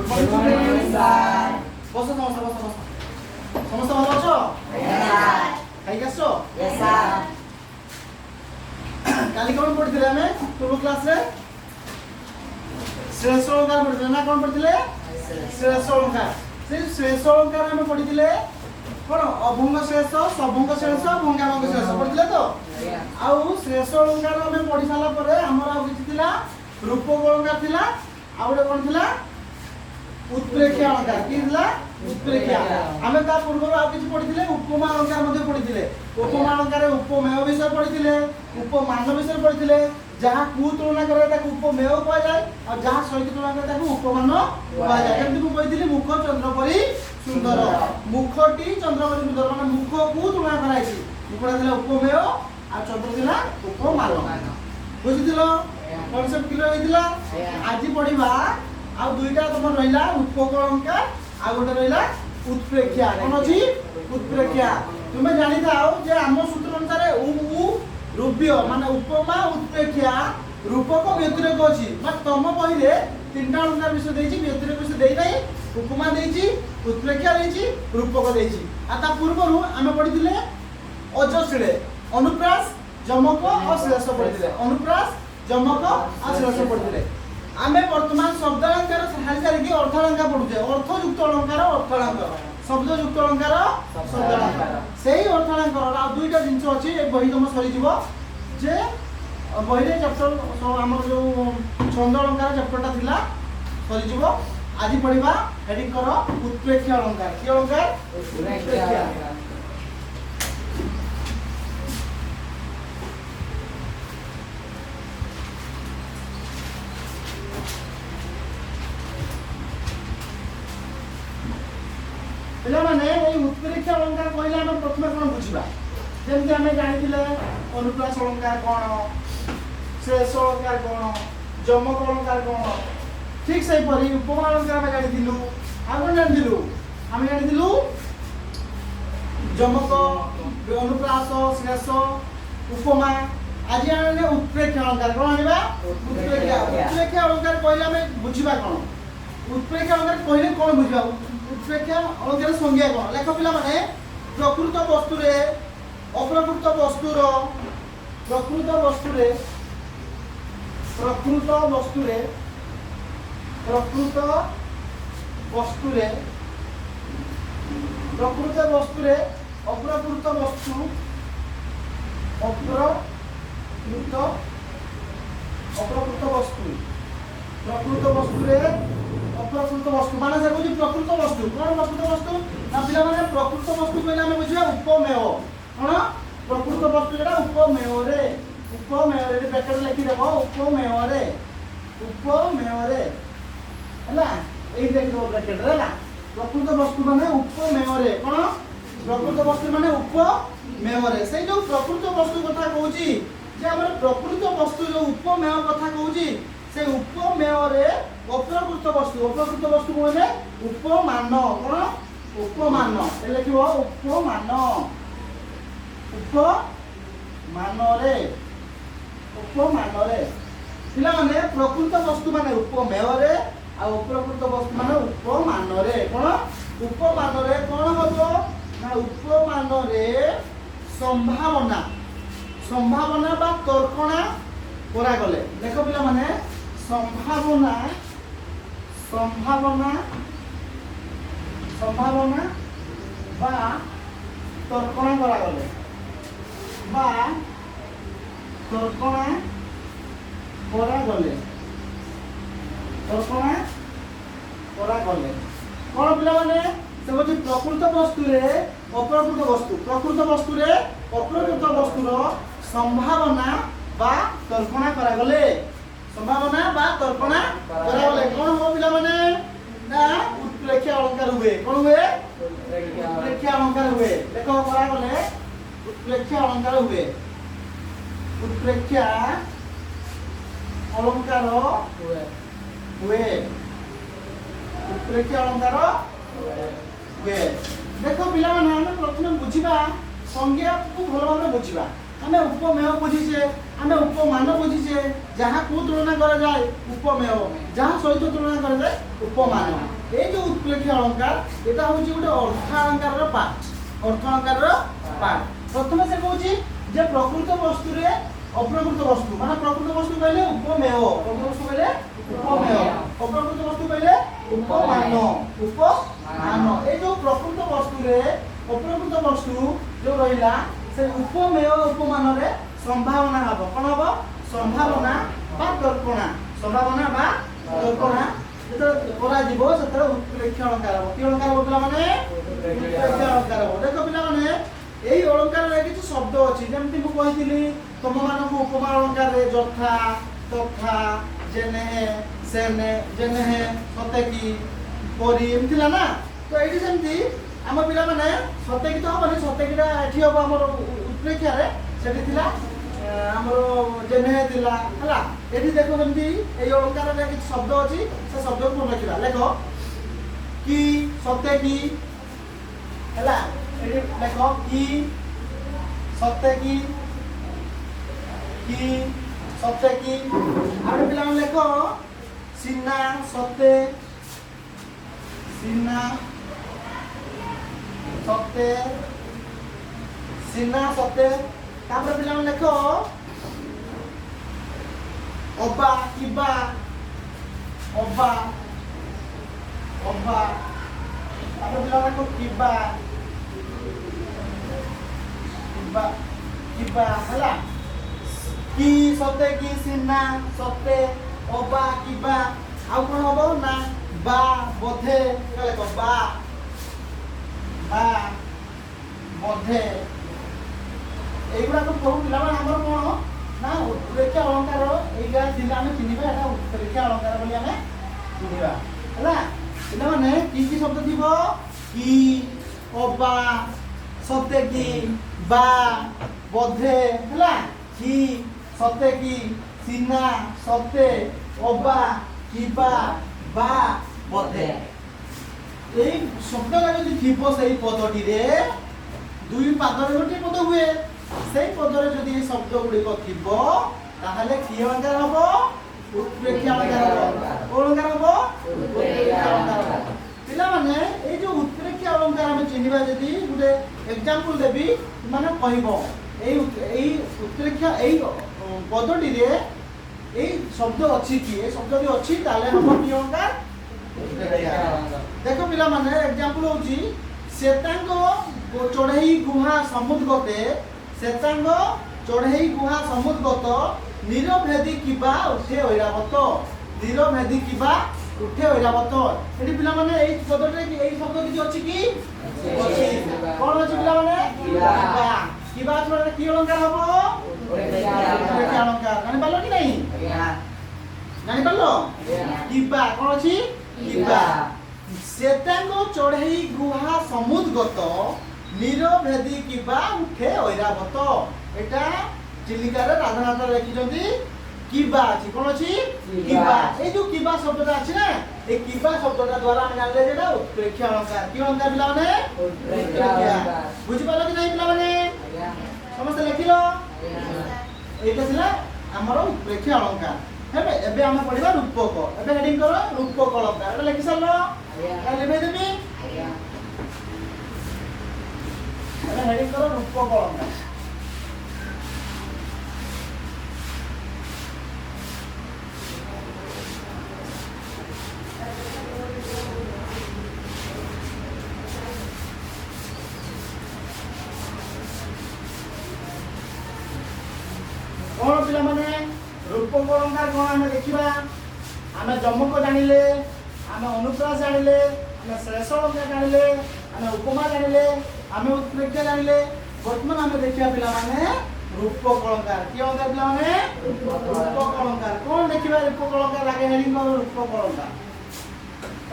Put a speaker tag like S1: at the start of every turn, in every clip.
S1: Good morning, sir. বসো সমস্ত সমস্ত ভালো আছো? খাই গেছো? কালি কোন পড়িଥିଲେ ଆମେ ପୂର୍ବ କ୍ଲାସରେ ଶ୍ରେଷ୍ଠ ଅଳଙ୍କାର ପଢିଥିଲେ ନା କୋন ପଢିଥିଲେ? ଶ୍ରେଷ୍ଠ ଅଳଙ୍କାର। ସେ ଶ୍ରେଷ୍ଠ ଅଳଙ୍କାର ଆମେ ପଢିଥିଲେ কোন অভঙ্গ শ্রেষ্ঠ সভঙ্গ শ্রেষ্ঠ ভঙ্গাভঙ্গ শ্রেষ্ঠ পড়িଥିଲେ তো ଆଉ ଶ୍ରେଷ୍ଠ ଅଳଙ୍କାର ଆମେ ପଢି ସାରିଲା ପରେ ଆମର ଆଉ କିଛି ଥିଲା ରୂପକ ଅଳଙ୍କାର ଥିଲା ଆଉ ଗୋଟେ କୋन ଥିଲା उत्प्रेक्षा अलंकार की ଥିଲା उत्प्रेक्षा ଆମେ ତା ପୂର୍ବରୁ ଆଉ କିଛି ପଢିଥିଲେ ଉପମା अलंकार ମଧ୍ୟ ପଢିଥିଲେ ଉପମା अलंकार ଉପମେୟ ବିଷୟ ପଢିଥିଲେ ଉପମାନ ବିଷୟ ପଢିଥିଲେ ଯାହା କୁ ତୁଳନା કરે ତାକୁ ଉପମେୟ କୁହାଯାଏ ଆଉ ଯାହା ସହିତ ତୁଳନା કરે ତାକୁ ଉପମାନ କୁହାଯାଏ ଯେମିତି ମୁଁ କହିଥିଲି ମୁଖ ଚନ୍ଦ୍ର ପରି ସୁନ୍ଦର ମୁଖଟି ଚନ୍ଦ୍ର ପରି ସୁନ୍ଦର ମାନେ ମୁଖକୁ ତୁଳନା କରାଯାଇଛି ମୁଖଟା ଥିଲା ଉପମେୟ ଆଉ ଚନ୍ଦ୍ର ଥିଲା ଉପମାନ ବୁଝିଥିଲ କନସେପ୍ଟ କ୍ଲିୟର ହେଇଥିଲା ଆଜି ପଢିବା ଆଉ ଦୁଇଟା ତମର ରହିଲା ରୂପକ अलंकार ଆଉ ଗୋଟେ ରହିଲା उत्प्रेक्षा कोन अछि उत्प्रेक्षा तुमे जानिथाओ जे हम सूत्र अनुसार रूप्य माने उपमा उत्प्रेक्षा रूपक व्यतिरेक अछि बट तम बहिरे तीनटा अलंकार विषय देछि व्यतिरेक विषय देइ नै उपमा देछि उत्प्रेक्षा देछि रूपक देछि आ ता पूर्वरु हम पढिथिले अजश्रे अनुप्रास जमक और श्रेष्ठ पढिथिले अनुप्रास जमक और श्रेष्ठ पढिथिले आमे वर्तमान शब्द अलंकार हालचाल की अर्थ अलंकार पढुचे अर्थयुक्त अलंकार अर्थ अलंकार शब्द युक्त अलंकार शब्द अलंकार सेही अर्थ अलंकार आ दुईटा जिंस अछि ए बही तुम सरी जीवो जे बही रे चैप्टर हमर जो छंद अलंकार चैप्टरटा थिला सरी जीवो आज पढिबा हेडिंग करो उत्प्रेक्षा अलंकार की अलंकार उत्प्रेक्षा पिला माने ए उत्प्रेक्षा अलंकार कहला हम प्रथम कोन बुझिबा जेमति हमें जानिथिले अनुप्रास अलंकार कोन श्रेष्ठ अलंकार कोन जमक अलंकार कोन ठीक सही परी उपमा अलंकार हम जानिथिलु आ कोन जानिथिलु हम जानिथिलु जमक अनुप्रास श्रेष्ठ उपमा आज आने उत्प्रेक्षा अलंकार कोन आनिबा उत्प्रेक्षा अलंकार कहला हम बुझिबा कोन उत्प्रेक्षा अलंकार कहले कोन बुझिबा उत्प्रेक्षा अलंकार संज्ञा कोन लेख पिला माने प्रकृत वस्तु रे अप्रकृत वस्तुर प्रकृत वस्तु रे प्रकृत वस्तु रे प्रकृत वस्तु रे प्रकृत वस्तु रे अप्रकृत वस्तु अप्रकृत अप्रकृत वस्तु प्रकृत वस्तु रे अप्रकृत वस्तु माने से कहू प्रकृत वस्तु कोन प्रकृत वस्तु ना पिला माने प्रकृत वस्तु कहले हम बुझिया उपमेय कोन प्रकृत वस्तु जेटा उपमेय रे ब्रैकेट लिखि देबो उपमेय रे हला एई देखि दो ब्रैकेट रे हला प्रकृत वस्तु माने उपमेय रे कोन प्रकृत वस्तु माने उपमेय रे से जो प्रकृत वस्तु कथा कहूची जे हमर प्रकृत वस्तु जो उपमेय कथा कहूची से उपमेय रे अप्रकृत वस्तु माने उपमान कोन उपमान ए लिखिबो उपमान रे पिला माने प्रकृत वस्तु माने उपमेय रे आ अप्रकृत वस्तु माने उपमान रे कोन उपमान रे कोन हबो ना उपमान रे संभावना बा तर्कणा करा गले देखो पिला माने संभावना बा तर्कणा करा गले बा तर्कणा करा गले कोन पिला माने से होची प्रकृत वस्तु रे अप्रकृत वस्तुर संभावना बा तर्कणा करा गले संभावना बा तर्कणा करा गले कोन हो पिला माने ना उत्प्रेक्षा अलंकार हुए कोन हुए उत्प्रेक्षा अलंकार हुए देखो करा गले उत्प्रेक्षा अलंकार हुए उत्प्रेक्षा अलंकार हुए देखो पिला माने हम प्रथम बुझिबा संज्ञा को भलो भाबे बुझिबा आमे उपमेय बुझीचे आमे उपमान बुझीचे जहाँ को तुलना करा जाए उपमेय जहाँ सहित तुलना करा जाए उपमान ए जो उत्प्रेक्ष अलंकार एटा होची गुटे अर्थ अलंकार रो पार्ट अर्थ अलंकार रो पार्ट प्रथमे से कहूची जे प्रकृत वस्तु रे अप्रकृत वस्तु माने प्रकृत वस्तु कहले उपमेय प्रकृत वस्तु कहले उपमेय अप्रकृत वस्तु कहले उपमान उपमान ए जो प्रकृत वस्तु रे अप्रकृत वस्तु जो रहिला से उपमेय उपमान रे संभावना हबो कोन हबो संभावना बा कल्पना संभावना बा कल्पना जेतो करा जीवो सेतर उत्प्रेक्ष अलंकार हबो कि अलंकार बोला माने उत्प्रेक्ष अलंकार हबो देखो पिला माने एई अलंकार रे किछ शब्द अछि जेमति मु कहितली तम मानको उपमा अलंकार रे जथा तथा जेने सेने जेने सतेकी परी एमथिला ना तो एठी सेमति आम पिला माने सतेकी तो हबनी सतेकीटा एठी हबो हमर उत्प्रेक्ष रे सेठी थिला हमर जेने थिला हला एठी देखो जेमति एई अलंकार रे किछ शब्द अछि से शब्द को लिखिला लेखो कि सतेकी हला एठी लेखो कि सतेकी आरे पिला माने लेखो सिन्ना सते सिन्ना सते तापर पिला माने लेखो अबा किबा अबा तापर पिला माने लेखो किबा हला कि सते कि सिन्ना सते अबा किबा आउ कोन हबो ना बा बोधे लेखो बा बोधे एगुड़ा को कहू पिला माने हमर कोन ना उत्प्रेक्ष अलंकार एगा दिन आमे चिनिबा एटा उत्प्रेक्ष अलंकार बोली आमे चिनिबा हला पिला माने की शब्द दिबो कि अबा सते कि बा बोधे हला कि सते कि सिन्ना सते अबा किबा बा बोधे এই শব্দটা যদি থিব সেই পদটি রে দুই পাদরে গোটি পদ হুয়ে সেই পদরে যদি এই শব্দগুড়িক থিব তাহলে কি অলঙ্কার হবো उत्प्रेक्ष अलंकार হবো অলঙ্কার হবো उत्प्रेक्ष अलंकार হবো পিলা মানে এই যে उत्प्रेक्ष अलंकार আমি চিনিবা যদি গুটে एग्जांपल দেবি মানে কহিব এই उत्प्रेक्ष এই পদটি রে এই শব্দ ଅଛି কি এই শব্দটি ଅଛି তাহলে হবো কি অলঙ্কার देखो पिला माने एग्जांपल होची श्वेतांग चढ़ई गुहा समुद्रगते श्वेतांग चढ़ई गुहा समुद्रगत निरभेदी किबा उठे ऐरावत निरभेदी किबा उठे ऐरावत एठी पिला माने एई पदटे एई शब्द किछि अछि की अछि कोन अछि पिला माने किबा छोरा की अलंकार हबो उत्प्रेक्ष अलंकार जानि पालो कि नहीं जानि पालो किबा कोन अछि किबा श्वेतांग चढ़ई गुहा समुद्रगत निरभेदी किबा उठे ऐरावत एटा चिलिका रे राधानाथ लिखिजंती किबा अछि कोन अछि किबा ए जो किबा शब्दटा अछि ना ए किबा शब्दटा द्वारा हम जानले जेटा उत्प्रेक्ष अलंकार की अलंकार पिला माने उत्प्रेक्ष अलंकार बुझि पालो कि नहीं पिला माने समस्त लिखिलो एटा थिला हमर उत्प्रेक्ष अलंकार हेबे एबे हम पढिबा रूपक एबे हेडिंग करो रूपक अलंकार एटा लिखि सारलो या लिखि देबी एबे हेडिंग करो रूपक अलंकार कोन पिला माने रूपक अलंकार कोन हम देखिबा हमें जमक जानिले हमें अनुप्रास जानिले हमें श्रेष्ठ अलंकार जानिले हमें उपमा जानिले हमें उत्प्रेक्ष जानिले वर्तमान हमें देखिबा पिला माने रूपक अलंकार की अलंकार पिला माने रूपक अलंकार कोन देखिबा रूपक अलंकार आगे हेडिंग करो रूपक अलंकार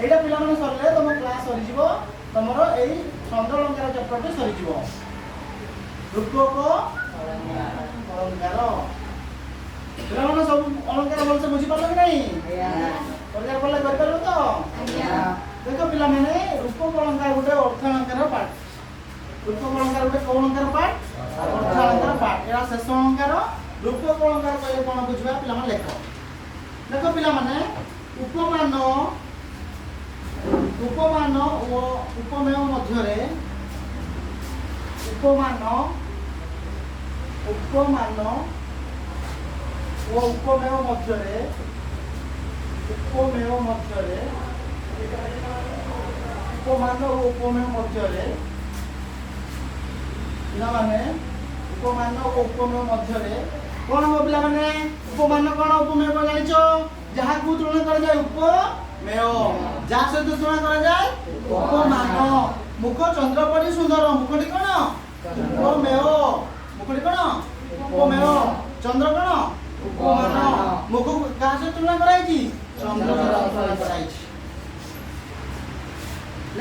S1: एटा पिला माने सरले तुम क्लास सरी जीवो तमरो एई छंद अलंकार चैप्टर ते सरी जीवो रूपक अलंकार पिलाମାନେ ସବୁ अलंकार बोलसे बुझी पालो कि नहीं अलंकार बोलले कर पालो तो देखो पिलाମାନେ रूपक अलंकार गुटे अर्थ अलंकार पार्ट रूपक अलंकार गुटे कोन अलंकार पार्ट अर्थ अलंकार पार्ट एरा एटा शेष अलंकार रूपक अलंकार कहले कोन बुझबा पिला मन लेख देखो पिला माने उपमान उपमान ओ उपमेय मध्य रे उपमान उपमान ओ उपमेय मध्य रे उपमेय मध्य रे उपमान ओ उपमेय मध्य रे पिला माने उपमान ओ उपमेय मध्य रे कोन हो पिला माने उपमान कोन उपमेय को जानिचो जहा को तुलना कर जाय उपमेय जा सहित तुलना कर जाय उपमान मुख चंद्र परि सुंदर मुखटी कोन उपमेय मुखटी कोन उपमेय चंद्र कोन उपमान मुख का से तुलना कराई छी चंद्र तुलना कराई छी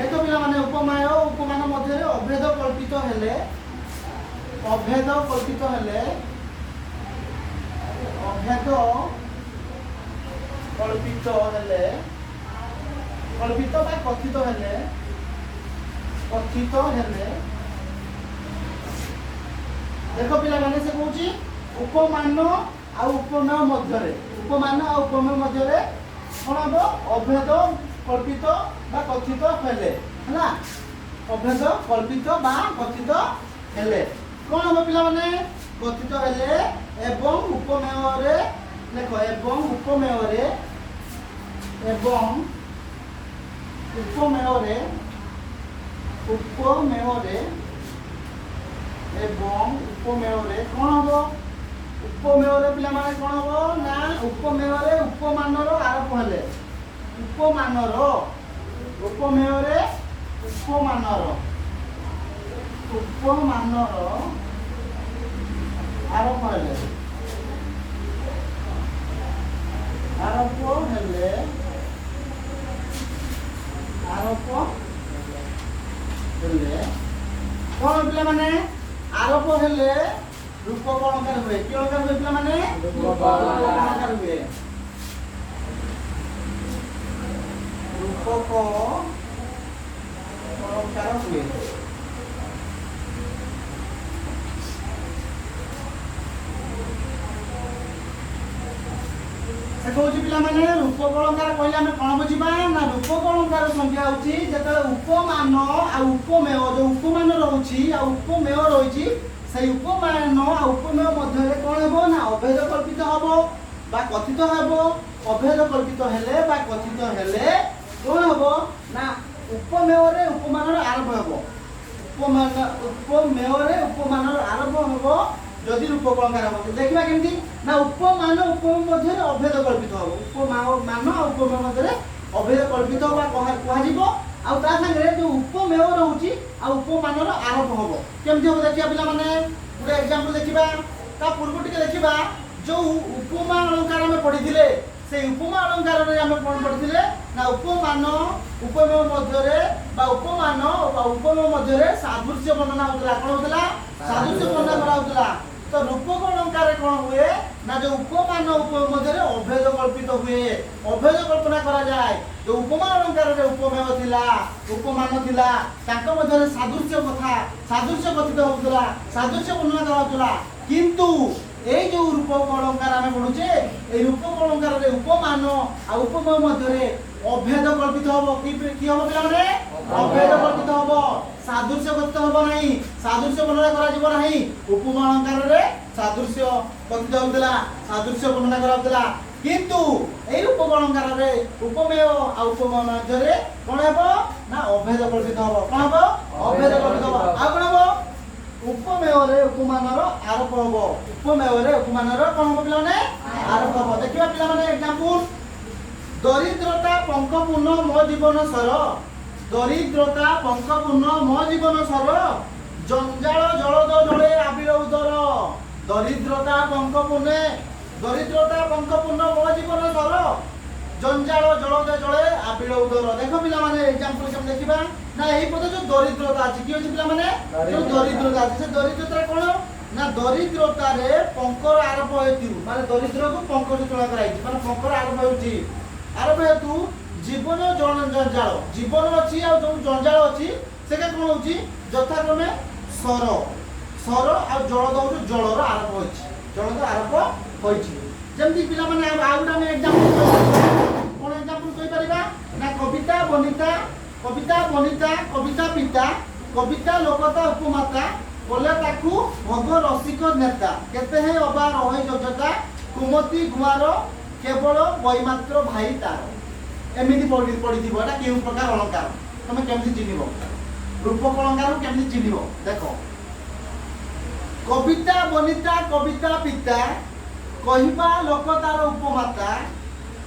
S1: लेख पिला माने उपमेय उपमान मध्य रे अभेद कल्पित हेले अभेद कल्पित हेले अभेद कल्पित हेले कल्पित बा कथित हेले देखो पिला माने से कहूची उपमान आ उपमेय मध्य रे उपमान आ उपमेय मध्य रे कोन हो अभेद कल्पित बा कथित हेले हला अभेद कल्पित बा कथित हेले कोन हो पिला माने कथित हेले एवं उपमेय रे देखो एवं उपमेय रे एवं उपमेय रे एवं उपमेय रे कोन हो उपमेय रे पिला माने कोन हो ना उपमेय रे उपमान रो आरोप हेले उपमान रो उपमेय रे उपमान रो आरोप हेले कौन पिला माने आरोप हेले रूपक अलंकार हुए कि अलंकार हुए पिला माने रूपक अलंकार हुए रूपक अलंकार हुए से कहूँ पिला माने रूपक अलंकार कहले आमे कोन बुझिबा ना रूपक अलंकार संज्ञा होची जेतले उपमान आ उपमेय जो उपमान रहउची आ उपमेय रहिची से उपमान आ उपमेय मध्य रे कोन हेबो ना अभेद कल्पित हेबो बा कथित हेबो अभेद कल्पित हेले बा कथित हेले कोन हेबो ना उपमेय रे उपमान रो आरंभ हेबो उपमेय रे उपमान रो आरंभ हेबो जदि रूपक अलंकार हो देखिबा केमती ना उपमान उपमेय मध्य रे अभेद कल्पित हो उपमान आ उपमेय मध्य रे अभेद कल्पित होबा कहा जीवो आ ता संगे जो उपमेय रहउची आ उपमान रो आरोप होबो केमती हो देखिया पिला माने गुडे एग्जांपल देखिबा ता पूर्व टिके देखिबा जो उपमा अलंकार में पढिथिले से उपमा अलंकार रे हम कोन पढिथिले ना उपमान उपमेय मध्य रे बा उपमान बा उपमेय मध्य रे सादृश्य वर्णना होतला कोन होतला सादृश्य वर्णना करा होतला तो रूपक अलंकार कोन हुए ना जो उपमान उपमेय मध्य रे अभेद कल्पित हुए अभेद कल्पना करा जाय जो उपमा अलंकार रे उपमेय थिला उपमान थिला तांको मध्य रे सादृश्य कथा सादृश्य कथित होतला सादृश्य वर्णना करा होतला किंतु এই যে রূপক অলঙ্কার আমি পড়ুছে এই রূপক অলঙ্কার রে উপমান আর উপমেয় মধ্যে রে অভেদ কল্পিত হবো কি হবো পিলা মানে অভেদ কল্পিত হবো সাদৃশ্য কল্পিত হবো নাই সাদৃশ্য বর্ণনা করা যাব নাই উপমা অলঙ্কার রে সাদৃশ্য কল্পিত হউতলা সাদৃশ্য বর্ণনা করা হউতলা কিন্তু এই রূপক অলঙ্কার রে উপমেয় আর উপমেয় মধ্যে রে কোন হবো না অভেদ কল্পিত হবো কোন হবো অভেদ কল্পিত হবো আর কোন হবো उपमेय रे उपमान रो आरोप होबो उपमेय रे उपमान रो कोन होबो पिला माने आरोप होबो देखिबा पिला माने एग्जांपल दरिद्रता पंकपूर्ण मो जीवन सर दरिद्रता पंकपूर्ण मो जीवन सर जंजाल जलद जले आबिल उदर दरिद्रता पंकपूर्ण मो जीवन सर जंजाल जलद जले आबिल उदर देखो पिला माने एग्जांपल हम देखिबा ना एही पद जो दरिद्रता अछि कि अछि पिला माने जो दरिद्रता अछि से दरिद्रता कोन ना दरिद्रता रे पंकर आरोप हेतु माने दरिद्र को पंकर तुलना कराई माने पंकर आरोप हेउची आरोप हेतु जीवन जंजाल जीवन अछि आ जो जंजाल अछि सेका कोन होची यथाक्रमे सर सर आ जल दौर जलर आरोप होइछि जलर आरोप होइछि जेमति पिला माने आउडा में एग्जांपल कोन एग्जांपल कहि परिबा ना कविता बनिता कविता पिता कविता लोकता उपमाता बोले ताकू भोग रसिक नेता केते है अबा रही योग्यता कुमती गुआर केवल वैमात्र भाई तार एमिति पड़ी थी एटा केउ प्रकार अलंकार तुम केमति चिन्हिबो रूपक अलंकार केमति चिन्हिबो देखो कविता बनिता कविता पिता कहिबा लोक तार उपमाता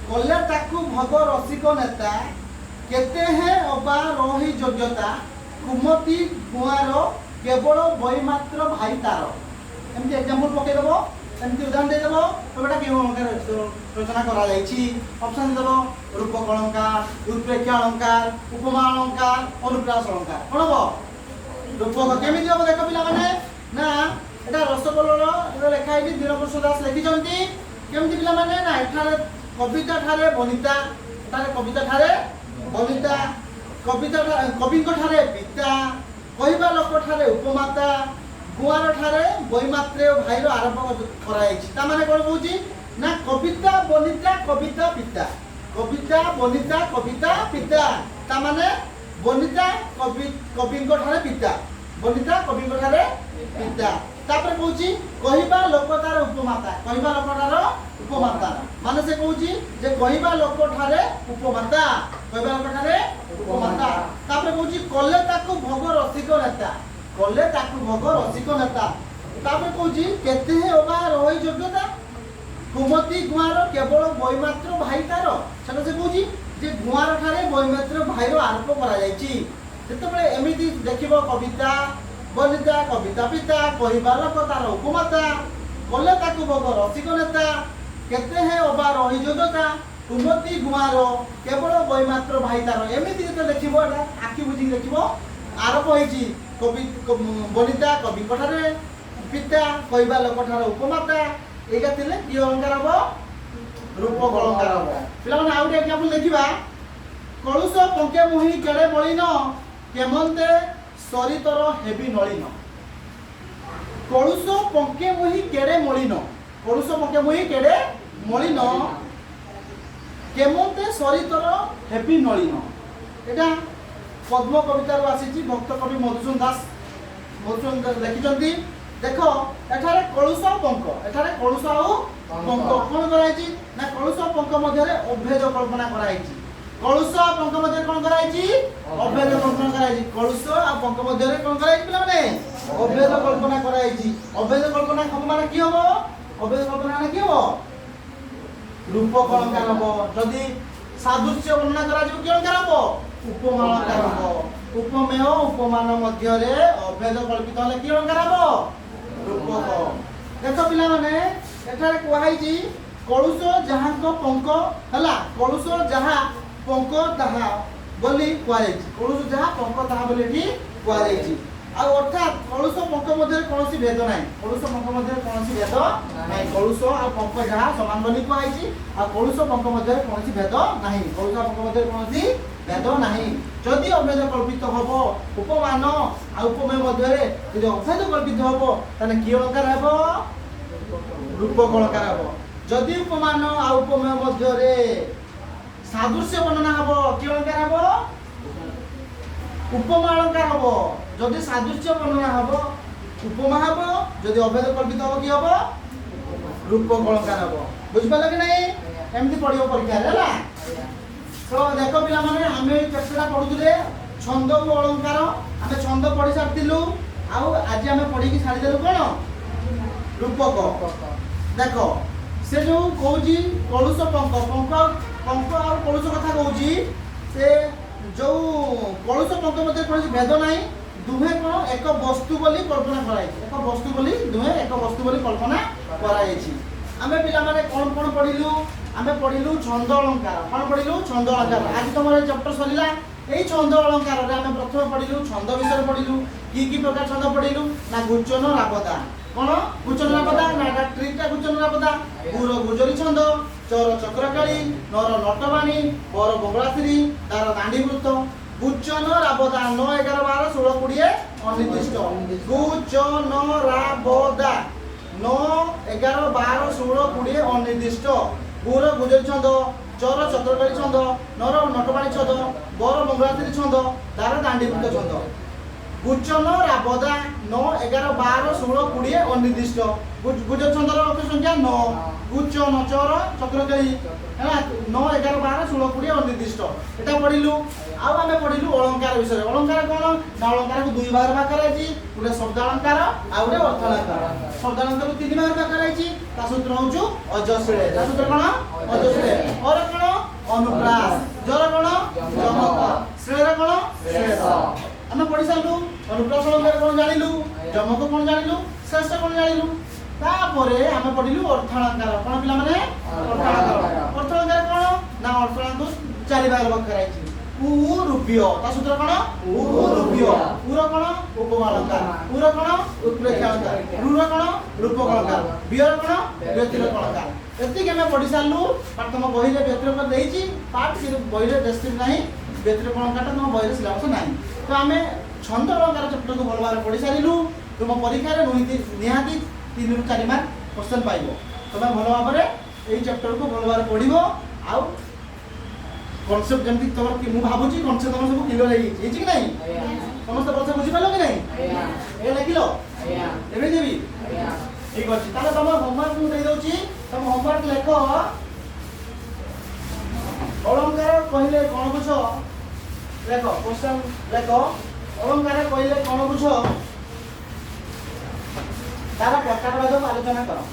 S1: कले ताकू भोग रसिक नेता केते है अबा रही योग्यता कुमती गुआर केवल वैमात्र भाई तार एमती एग्जांपल पके देबो एमती उदाहरण दे देबो तो बेटा केउ अलंकार रचना करा जाईछि ऑप्शन देबो रूपक अलंकार उत्प्रेक्ष अलंकार उपमा अलंकार अनुप्रास अलंकार कोन हो रूपक केमिति हो देखो पिला माने ना एटा रसगोलर एटा लेखा है दीनप्रसाद दास लिखि जंती केमिति पिला माने ना एठारे कविता ठारे बनिता एठारे कविता ठारे बनिता कविता कवि को ठारे पिता कहिबा लोक ठारे उपमाता गुआर ठारे वैमात्रेय भाईर आरंभ कराइछि ता माने कोन कहूछि ना कविता बनिता कविता पिता ता माने बनिता कवि को ठारे पिता बनिता कवि को ठारे पिता तापर कहूछि कहिबा लोक तार उपमाता माने से कहूछि जे कहिबा लोक ठारे उपमाता तापर कहूछि कले ताकू भोग रसिक नेता तापर कहूछि केते हे ओबा रही योग्यता कुमती गुआर केवल वैमात्र भाई तार सेटा से कहूछि जे गुआर ठारे वैमात्र भाईर आरोप करा जाईछि जेतेबेले एमिति देखिबो कविता बनिता कविता पिता कहिबा लोक तार उपमाता कले ताकू भोग रसिक नेता केते हे अबा रही योग्यता कुमती गुआर केवल वैमात्र भाई तार एमिति जे देखिबो आखि बुझी देखिबो आरोप होईछि कवि बनिता कवि कठारे पिता कहिबा लोक ठारे उपमाता एटा थिले कि अलंकार हबो रूपक अलंकार हबो पिला माने आउटे एग्जांपल देखिबा कलुष पंके मुहि केड़े बलिन केमंते सरितर हेबी नलिन कलुष पंके मुहि केड़े मलिन केमंते सरितर हेबी नलिन एटा पद्म कवितार आसी भक्त कवि मधुसूदन दास लिखिं देख एठारे कलुष पंक आउ पंक कौन कराई ना कलुष पंक मध्य अभेद कल्पना कराई कलुष पंक मध्य कौन कराई अभेद कल्पना कराई कलुष आ पंक मध्य कौन कराई पिला माने अभेद कल्पना कराई अभेद कल्पना खब माने की हबो अभेद कल्पना माने की हबो रूपक अलंकार हबो जदी सादृश्य वर्णना करा जो की अलंकार हबो उपमा अलंकार हबो उपमेय उपमान मध्य रे अभेद कल्पित हले की अलंकार हबो रूपक देखो पिला माने एठारे कोहाई जी कलुष जहां को पंक हला कलुष जहां पंक ताहा बोली कोहाई कलुष जहां पंक ताहा बोली एठी कोहाई जी आ अर्थात कलुष पंक मध्य कोनोसी भेद नाही कलुष पंक मध्य कोनोसी भेद नाही कलुष आ पंक जहां समान बोली कोहाई जी आ कलुष पंक मध्य कोनोसी भेद नाही कलुष पंक मध्य कोनोसी भेद नाही जदि अभेद कल्पित हबो उपमान आ उपमेय मध्य रे जदि अभेद कल्पित हबो ताने की अलंकार हबो रूपक अलंकार हबो जदि उपमान आ उपमेय मध्य रे सादृश्य वर्णना हबो की अलंकार हबो उपमा अलंकार हबो जदि सादृश्य वर्णना हबो उपमा हबो जदि अभेद कल्पित हबो की हबो रूपक अलंकार हबो बुझ पाले कि नहीं एमती पढियो परीक्षा रे हला तो देखो पिला माने हमें केतरा पढुले छंद और अलंकार हमें छंद पढि सारतिलु आउ आज हमें पढि की छाडी देलु कोन रूपक देखो से जो कहूजी कलुष पंक और कलुष कथा कहूजी से जो कलुष पंक मध्य कोन भेद नाही दुहे कोन एक वस्तु बोली कल्पना कराई एक वस्तु बोली दुहे एक वस्तु बोली कल्पना कराई छी आमे पिला माने कोन पढिलु आमे पढिलु छंद अलंकार कोन पढिलु छंद अलंकार आज तमरे चैप्टर सलिला एई छंद अलंकार रे आमे प्रथम पढिलु छंद विषय पढिलु की प्रकार छंद पढिलु ना गुचन रापदा कोन गुचन रापदा ना ट्रिटा गुचन रापदा गुर गुजरी छंद चोर चक्रकाली नर नटवाणी बर बंगलाश्री तार दांडी वृत्त गुचन रापदा 9 11 12 16 20 ଅନିର୍ଦ୍ଦିଷ୍ଟ। ଗୁଚନରାବଦା 9 11 12 16 20 ଅନିର୍ଦ୍ଦିଷ୍ଟ। ଗୁର ଗୁଜରି ଛନ୍ଦ, ଚର ଚକ୍ରକାଳୀ ଛନ୍ଦ, ନର ନଟବାଣୀ ଛନ୍ଦ, ବର ମଙ୍ଗଳାତିରି ଛନ୍ଦ, ଦାର ଦାଣ୍ଡିବୃତ୍ତ ଛନ୍ଦ। ଗୁଚନରାବଦା 9 11 12 16 20 ଅନିର୍ଦ୍ଦିଷ୍ଟ। ଗୁଜରି ଛନ୍ଦର ଅକ୍ଷର ସଂଖ୍ୟା 9। ଗୁଚନ ଚର ଚକ୍ରକାଳୀ ହେଲା 9 11 12 16 20 ଅନିର୍ଦ୍ଦିଷ୍ଟ। এটা পড়িলু। ଆଉ ଆମେ ପଢିଲୁ ଅଳଙ୍କାର ବିଷୟରେ। ଅଳଙ୍କାର କ'ଣ ନା ଅଳଙ୍କାରକୁ ଦୁଇ ଭାଗ କରାଯାଇଛି। ଗୋଟେ ଶବ୍ଦାଳଙ୍କାର ଆଉ ଗୋଟେ ଅର୍ଥାଳଙ୍କାର। ଶବ୍ଦାଳଙ୍କାରକୁ ତିନି ଭାଗ କରାଯାଇଛି। ତା ସୂତ୍ର ହଉଛି ଅଜଶ୍ରେ। ତା ସୂତ୍ର କ'ଣ ଅଜଶ୍ରେ। ଅର କ'ଣ ଅନୁପ୍ରାସ, ଜର କ'ଣ ଯମକ, ଶ୍ରେୟର କ'ଣ ଶ୍ରେଷ। ଆମେ ପଢି ସାରିଲୁ। ଅନୁପ୍ରାସ ଅଳଙ୍କାର କ'ଣ ଜାଣିଲୁ, ଯମକ କ'ଣ ଜାଣିଲୁ, ଶ୍ରେଷ କ'ଣ ଜାଣିଲୁ। ତାପରେ ଆମେ ପଢିଲୁ ଅର୍ଥାଳଙ୍କାର। କ'ଣ ପିଲାମାନେ ଅର୍ଥାଳଙ୍କାର। ଅର୍ଥାଳଙ୍କାର କ'ଣ ନା ଅର୍ଥାଳଙ୍କୁ ଚାରି ଭାଗ କରାଯାଇଛି। ऊरुप्य ता सूत्र कोन ऊरुप्य। ऊर कोन उपमालंकार, ऊर कोन उत्प्रेक्षा अलंकार, रुर कोन रूपक अलंकार, बियर कोन व्यतिरेक अलंकार। एति के मैं पढि सारलु। पाठ तुम बही रे व्यतिरेक देइची, पाठ के बही रे डिस्क्रिप्शन नाही, व्यतिरेक अलंकार तुम बही रे सिलेबस नाही। तो आमे छंद अलंकार चैप्टर को भल भाबरे पढि सारिलु। तुम परीक्षा रे निहाती 3 ରୁ 4 मार्क क्वेश्चन पाइबो। तुम भल भाबरे एई चैप्टर को भल भाबरे पढिबो। आउ कॉन्सेप्ट जमती तमर कि मु भाबुची कॉन्सेप्ट तमर सब क्लियर हेई छी कि नहीं समस्त बच्चा बुझी पालो कि नहीं ए लिखिलो एबे देबी ठीक अछि। ताले तम होमवर्क मु दे दोची। तम होमवर्क लेखो अलंकार कहिले कोन बुझो लेखो क्वेश्चन लेखो अलंकार कहिले कोन बुझो तार प्रकारभेद आलोचना करो।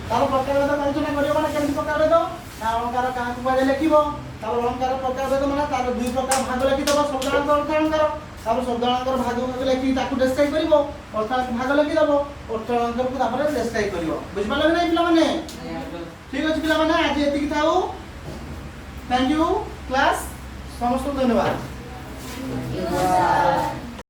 S1: तार प्रकारभेद आलोचना करियो माने केमति प्रकारभेद ना अलंकार कहाँ को लिखिबो। तार अलंकार प्रकारभेद माने तार दुई प्रकार भाग लिखि दबो शब्दालंकार अर्थालंकार। तार शब्दालंकार भाग लिखि ताकू डिस्क्राइब करिवो, अर्थालंकार भाग लिखि दबो, अर्थालंकार को तापर डिस्क्राइब करिवो। बुझ पालो कि नहीं पिला माने ठीक अछि पिला माने आज एतिकी थाउ। थैंक यू क्लास समस्त धन्यवाद।